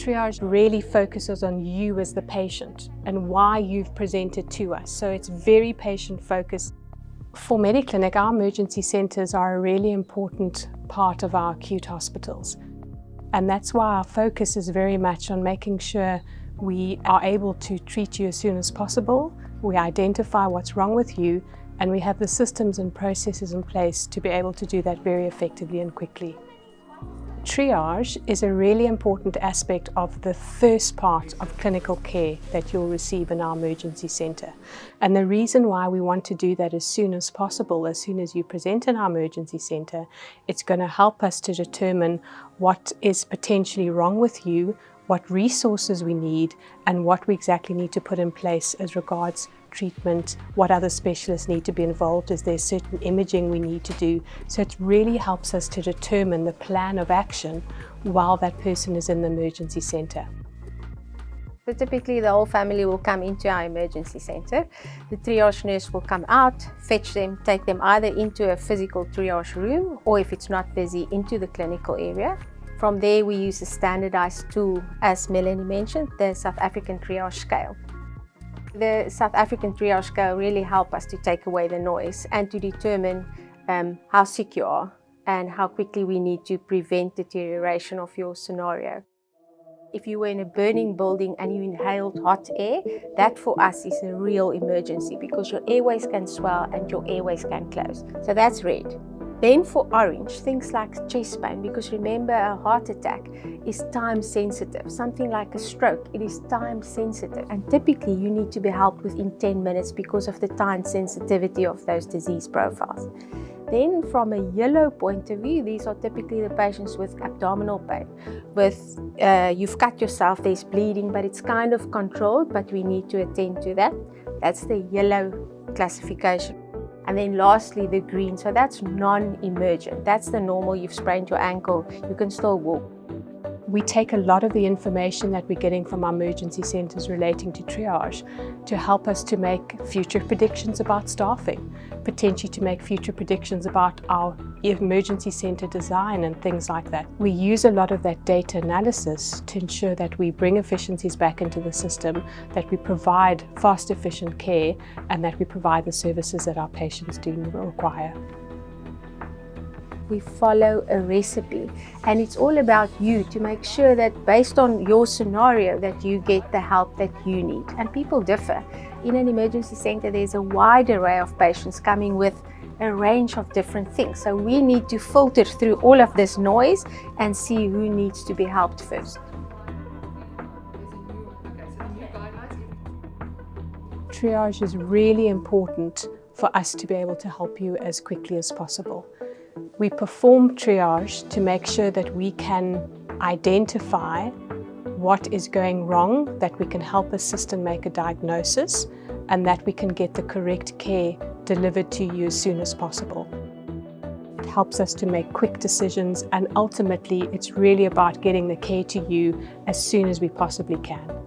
Triage really focuses on you as the patient and why you've presented to us. So it's very patient focused. For Mediclinic, our emergency centres are a really important part of our acute hospitals. And that's why our focus is very much on making sure we are able to treat you as soon as possible, we identify what's wrong with you, and we have the systems and processes in place to be able to do that very effectively and quickly. Triage is a really important aspect of the first part of clinical care that you'll receive in our emergency centre. And the reason why we want to do that as soon as possible, as soon as you present in our emergency centre, it's going to help us to determine what is potentially wrong with you, what resources we need, and what we exactly need to put in place as regards treatment, what other specialists need to be involved, is there certain imaging we need to do. So it really helps us to determine the plan of action while that person is in the emergency centre. So typically the whole family will come into our emergency centre. The triage nurse will come out, fetch them, take them either into a physical triage room or, if it's not busy, into the clinical area. From there we use a standardised tool, as Melanie mentioned, the South African Triage Scale. The South African Triage Scale really helps us to take away the noise and to determine how sick you are and how quickly we need to prevent deterioration of your scenario. If you were in a burning building and you inhaled hot air, that for us is a real emergency because your airways can swell and your airways can close. So that's red. Then for orange, things like chest pain, because remember, a heart attack is time sensitive. Something like a stroke, it is time sensitive. And typically you need to be helped within 10 minutes because of the time sensitivity of those disease profiles. Then from a yellow point of view, these are typically the patients with abdominal pain. You've cut yourself, there's bleeding, but it's kind of controlled, but we need to attend to that. That's the yellow classification. And then lastly, the green, so that's non-emergent. That's the normal, you've sprained your ankle, you can still walk. We take a lot of the information that we're getting from our emergency centres relating to triage to help us to make future predictions about staffing, potentially to make future predictions about our emergency centre design and things like that. We use a lot of that data analysis to ensure that we bring efficiencies back into the system, that we provide fast, efficient care, and that we provide the services that our patients do require. We follow a recipe, and it's all about you to make sure that based on your scenario that you get the help that you need. And people differ. In an emergency centre there's a wide array of patients coming with a range of different things. So we need to filter through all of this noise and see who needs to be helped first. Triage is really important for us to be able to help you as quickly as possible. We perform triage to make sure that we can identify what is going wrong, that we can help a system make a diagnosis, and that we can get the correct care delivered to you as soon as possible. It helps us to make quick decisions, and ultimately it's really about getting the care to you as soon as we possibly can.